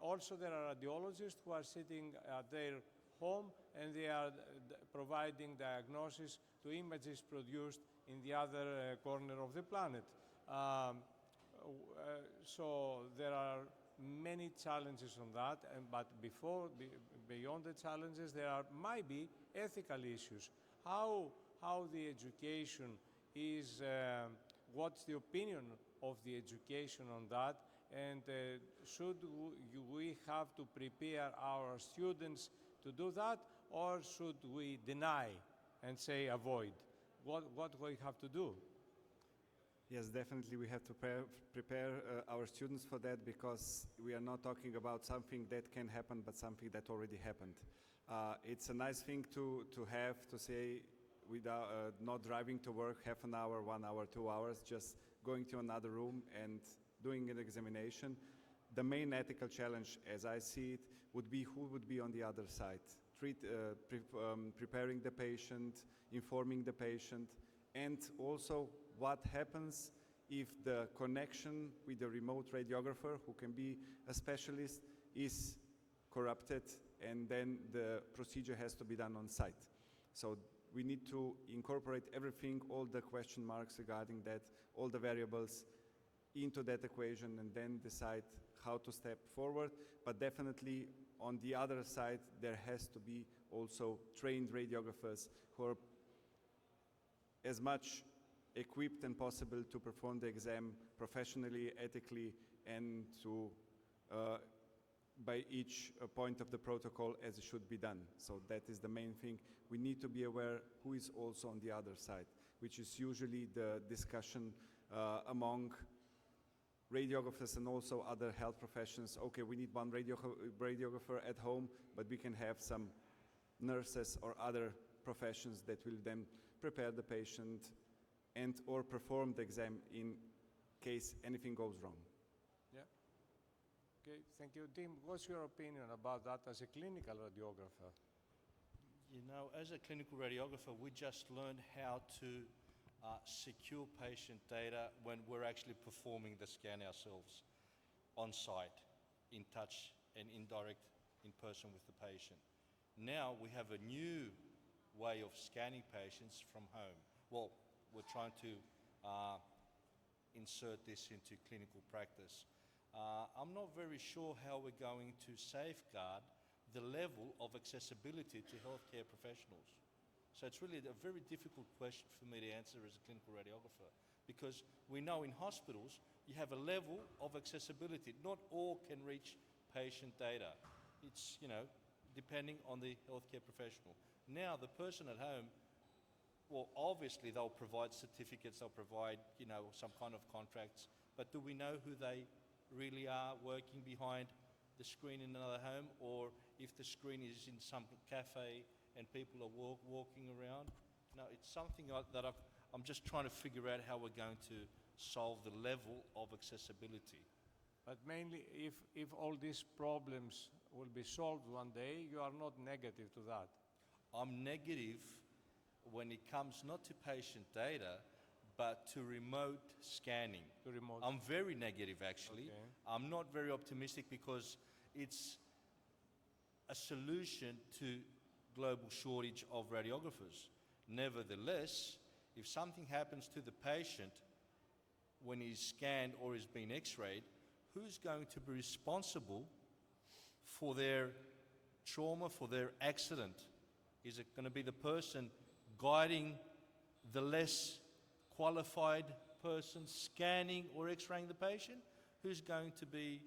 also there are radiologists who are sitting at their home and they are providing diagnosis to images produced in the other corner of the planet. So there are many challenges on that, but beyond the challenges, there might be ethical issues. How the education is, what's the opinion of the education on that, and should we have to prepare our students to do that, or should we deny and say avoid? What we have to do? Yes, definitely we have to prepare our students for that, because we are not talking about something that can happen, but something that already happened. It's a nice thing to have, to say, without not driving to work half an hour, 1 hour, 2 hours, just going to another room and doing an examination. The main ethical challenge, as I see it, would be who would be on the other side, preparing the patient, informing the patient, and also what happens if the connection with the remote radiographer, who can be a specialist, is corrupted, and then the procedure has to be done on site. So we need to incorporate everything, all the question marks regarding that, all the variables into that equation, and then decide how to step forward. But definitely on the other side, there has to be also trained radiographers who are as much equipped and possible to perform the exam professionally, ethically, and to by each point of the protocol as it should be done. So that is the main thing. We need to be aware who is also on the other side, which is usually the discussion among radiographers and also other health professions. Okay, we need one radiographer at home, but we can have some nurses or other professions that will then prepare the patient and or perform the exam in case anything goes wrong. Yeah. Okay, thank you. Tim, what's your opinion about that as a clinical radiographer? You know, as a clinical radiographer, we just learned how to secure patient data when we're actually performing the scan ourselves on site, in touch and indirect in person with the patient. Now we have a new way of scanning patients from home. Well, we're trying to insert this into clinical practice. I'm not very sure how we're going to safeguard the level of accessibility to healthcare professionals. So it's really a very difficult question for me to answer as a clinical radiographer, because we know in hospitals you have a level of accessibility. Not all can reach patient data. It's, you know, depending on the healthcare professional. Now the person at home, well, obviously they'll provide certificates, they'll provide, you know, some kind of contracts, but do we know who they really are working behind the screen in another home, or if the screen is in some cafe and people are walking around? No, it's something that I'm just trying to figure out how we're going to solve the level of accessibility. But mainly, if all these problems will be solved one day, you are not negative to that. I'm negative when it comes not to patient data, but to remote scanning. I'm very negative, actually. Okay. I'm not very optimistic because it's a solution to global shortage of radiographers. Nevertheless, if something happens to the patient when he's scanned or is being x-rayed, who's going to be responsible for their trauma, for their accident? Is it going to be the person guiding the less qualified person scanning or x-raying the patient? Who's going to be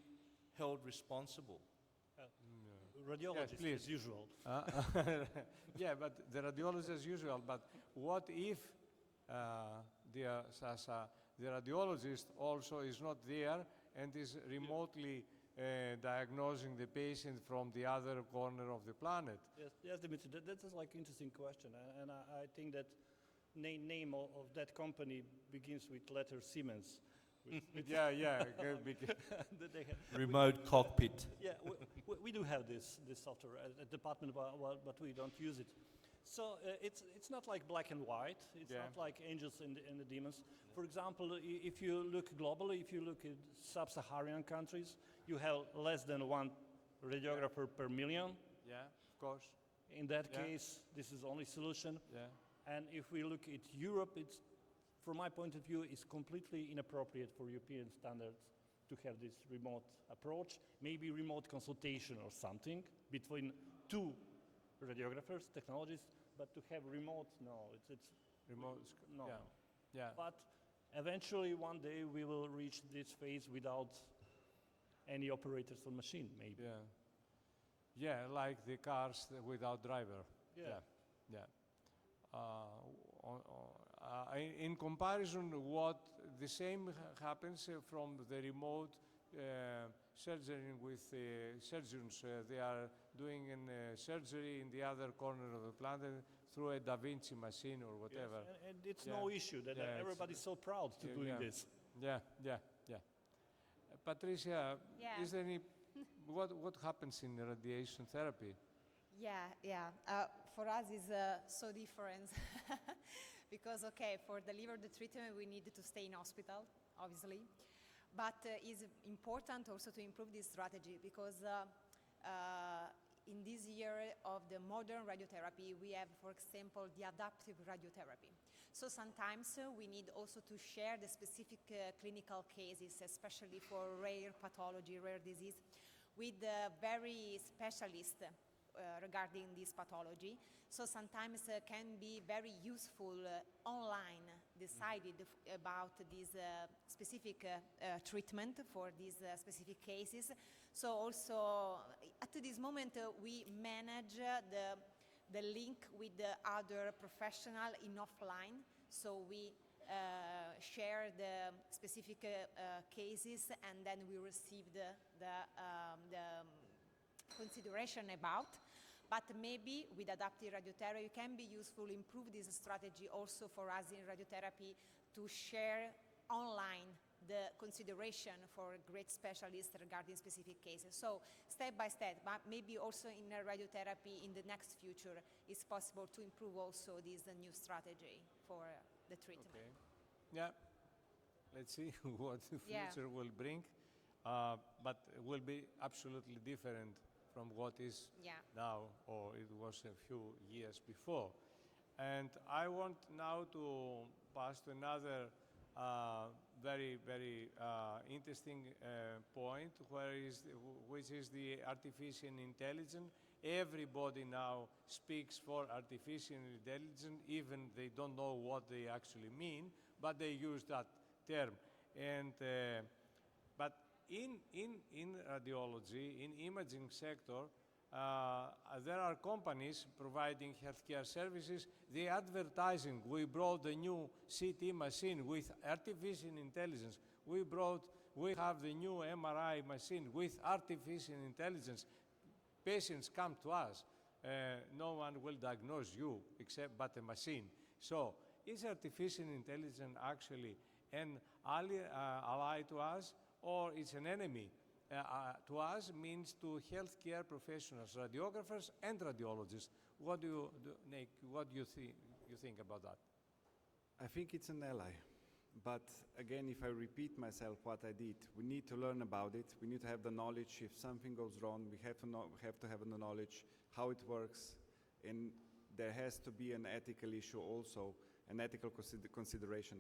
held responsible? Radiologist, please. as usual. Yeah, but the radiologist as usual, but what if the radiologist also is not there and is remotely diagnosing the patient from the other corner of the planet? Yes, Dimitri, that is like interesting question, and I think that name of that company begins with letter Siemens. Yeah. Remote cockpit. Yeah, we do have this software at the department, but we don't use it. So it's not like black and white. It's not like angels and the demons. For example, if you look globally, if you look at sub-Saharan countries, you have less than one radiographer per million. Yeah, of course. In that case, this is the only solution. Yeah. And if we look at Europe, it's, from my point of view, is completely inappropriate for European standards to have this remote approach, maybe remote consultation or something between two radiographers, technologists, but to have remote, no, it's remote, no. Yeah. But eventually, one day, we will reach this phase without any operators on machine, maybe. Yeah, like the cars without driver. Yeah. In comparison, what the same happens from the remote surgery with surgeons. They are doing surgery in the other corner of the planet through a Da Vinci machine or whatever. Yes, and it's no issue that everybody's so proud to doing this. Yeah. Patricia, Yeah. is there any what happens in radiation therapy? Yeah. For us is so different because, okay, for deliver the treatment we need to stay in hospital, obviously, but it's important also to improve this strategy because in this year of the modern radiotherapy we have, for example, the adaptive radiotherapy. So sometimes we need also to share the specific clinical cases, especially for rare pathology, rare disease, with very specialists regarding this pathology. So sometimes can be very useful online decided about this specific treatment for these specific cases. So also at this moment we manage the link with the other professional in offline. So we share the specific cases and then we receive the consideration about. But maybe with adaptive radiotherapy can be useful, improve this strategy also for us in radiotherapy to share online the consideration for great specialists regarding specific cases. So step by step, but maybe also in radiotherapy in the next future, it's possible to improve also this new strategy for the treatment. Okay. Yeah. Let's see what the Yeah. future will bring, but it will be absolutely different from what is Yeah. now, or it was a few years before. And I want now to pass to another very, very interesting point, which is the artificial intelligence. Everybody now speaks for artificial intelligence, even they don't know what they actually mean, but they use that term. And but in radiology, in imaging sector, there are companies providing healthcare services. They advertising, we brought a new CT machine with artificial intelligence. We have the new MRI machine with artificial intelligence. Patients come to us. No one will diagnose you except but a machine. So is artificial intelligence actually an ally to us, or it's an enemy? To us means to healthcare professionals, radiographers and radiologists. What do you think about that? I think it's an ally. But again, if I repeat myself what I did, we need to learn about it. We need to have the knowledge. If something goes wrong, we have to have the knowledge how it works. And there has to be an ethical issue also, an ethical consideration,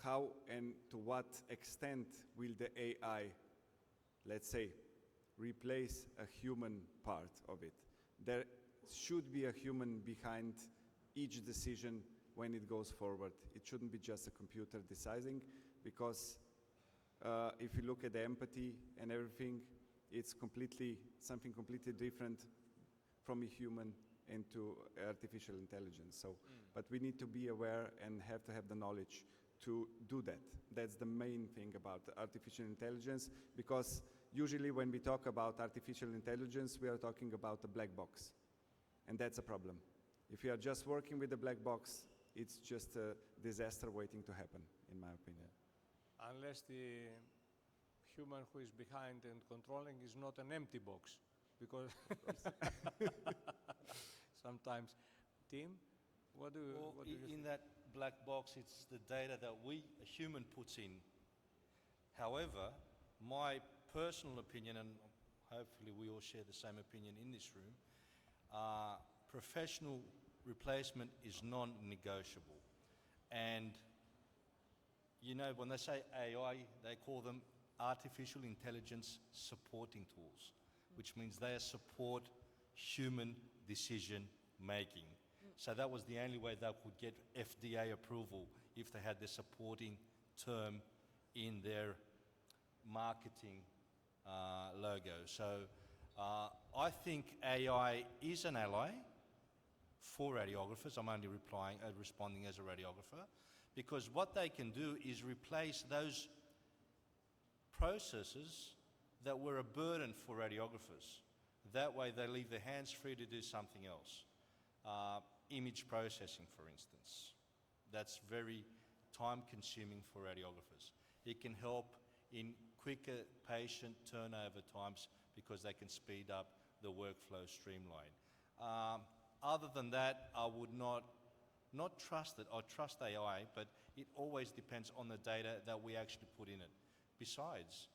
How and to what extent will the AI, let's say, replace a human part of it? There should be a human behind each decision when it goes forward. It shouldn't be just a computer deciding, because if you look at the empathy and everything, it's something completely different from a human into artificial intelligence. So, but we need to be aware and have to have the knowledge to do that. That's the main thing about artificial intelligence, because usually when we talk about artificial intelligence, we are talking about a black box, and that's a problem. If you are just working with a black box, it's just a disaster waiting to happen, in my opinion. Unless the human who is behind and controlling is not an empty box, because sometimes, Tim, what do you in that black box, it's the data that a human puts in. However, my personal opinion, and hopefully we all share the same opinion in this room, professional replacement is non-negotiable. And you know, when they say AI, they call them artificial intelligence supporting tools, which means they support human decision making. So that was the only way they could get FDA approval, if they had the supporting term in their marketing logo. So I think AI is an ally for radiographers. I'm only responding as a radiographer, because what they can do is replace those processes that were a burden for radiographers. That way they leave their hands free to do something else. Image processing, for instance. That's very time-consuming for radiographers. It can help in quicker patient turnover times, because they can speed up the workflow streamline. Other than that, I would not trust it. I trust AI, but it always depends on the data that we actually put in it. Besides,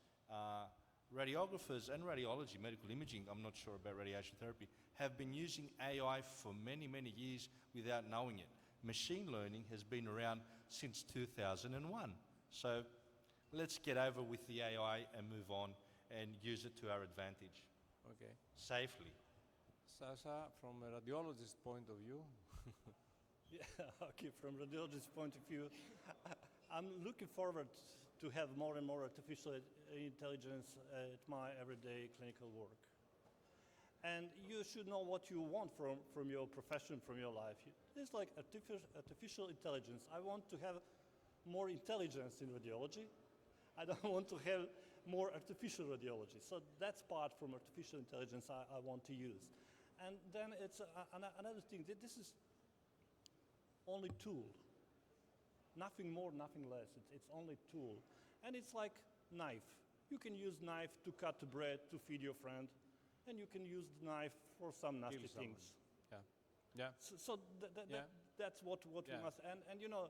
radiographers and radiology, medical imaging, I'm not sure about radiation therapy, have been using AI for many, many years without knowing it. Machine learning has been around since 2001. So let's get over with the AI and move on and use it to our advantage. Okay. Safely. Sasha, from a radiologist's point of view. Yeah, okay, from radiologist's point of view, I'm looking forward to have more and more artificial intelligence at my everyday clinical work. And you should know what you want from your profession, from your life. It's like artificial intelligence. I want to have more intelligence in radiology. I don't want to have more artificial radiology. So that's part from artificial intelligence I want to use. And then it's another thing. This is only tool. Nothing more, nothing less. It's only tool. And it's like knife. You can use knife to cut bread to feed your friend, and you can use the knife for some nasty Kill someone. things. Yeah. Yeah. So that's what we Yeah. must, and you know,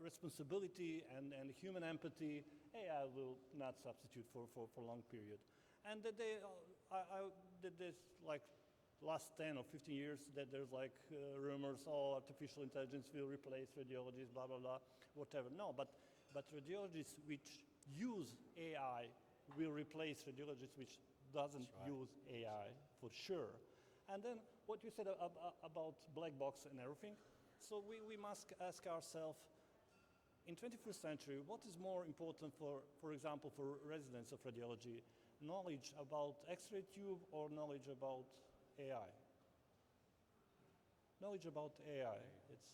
responsibility and human empathy, AI will not substitute for long period. And that that there's like last 10 or 15 years that there's like rumors, artificial intelligence will replace radiologists, blah, blah, blah, whatever. No, but radiologists which use AI will replace radiologists which doesn't use AI, for sure. And then what you said about black box and everything, so we must ask ourselves, in 21st century, what is more important for example, for residents of radiology, knowledge about X-ray tube or knowledge about AI? Knowledge about AI, it's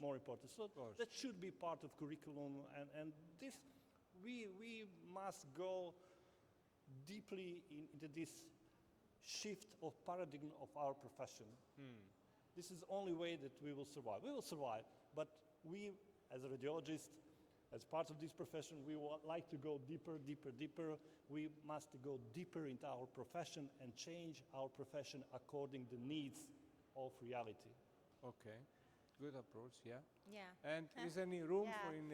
more important. So that should be part of curriculum, and this, we must go deeply into this shift of paradigm of our profession. This is the only way that we will survive. We will survive, but we, as a radiologist, as part of this profession, we would like to go deeper, deeper, deeper. We must go deeper into our profession and change our profession according to the needs of reality. Okay, good approach, yeah. Yeah. And is there any room Yeah. for in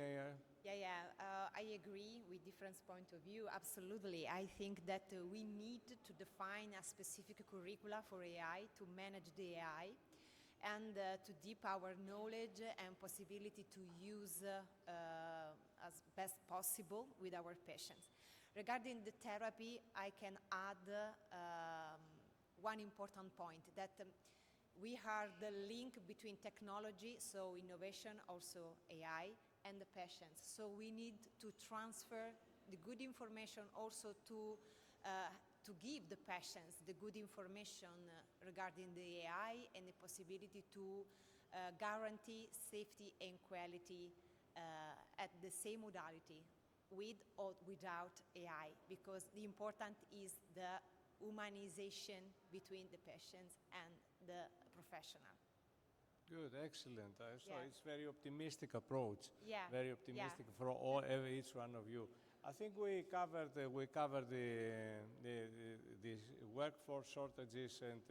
I agree with different point of view. Absolutely. I think that we need to define a specific curricula for AI to manage the AI and to deep our knowledge and possibility to use as best possible with our patients. Regarding the therapy, I can add one important point that we are the link between technology, so innovation, also AI, and the patients. So we need to transfer the good information also to give the patients the good information regarding the AI and the possibility to guarantee safety and quality at the same modality with or without AI, because the important is the humanization between the patients and the professional. Good, excellent. So Yeah. it's very optimistic approach. Yeah. Very optimistic for all, each one of you. I think we covered the workforce shortages and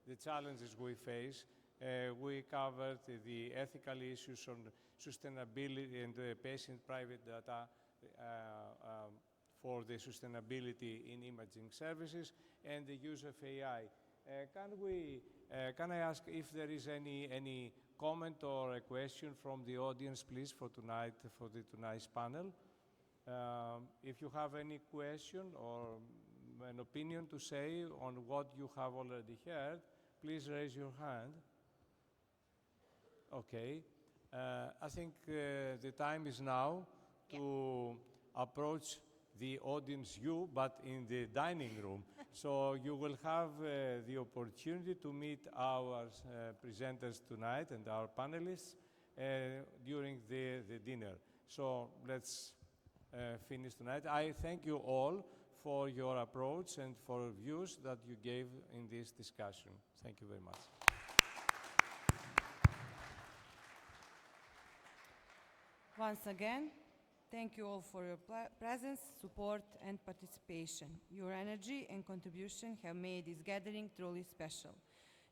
the challenges we face. We covered the ethical issues on sustainability and patient private data for the sustainability in imaging services and the use of AI. Can I ask if there is any comment or a question from the audience, please, for tonight's panel? If you have any question or an opinion to say on what you have already heard, please raise your hand. Okay. I think the time is now to approach the audience, but in the dining room. So you will have the opportunity to meet our presenters tonight and our panelists during the dinner. So let's finish tonight. I thank you all for your approach and for views that you gave in this discussion. Thank you very much. Once again, thank you all for your presence, support, and participation. Your energy and contribution have made this gathering truly special.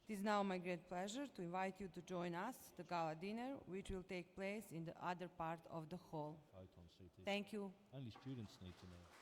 It is now my great pleasure to invite you to join us at the gala dinner, which will take place in the other part of the hall. Thank you. Only students need to know.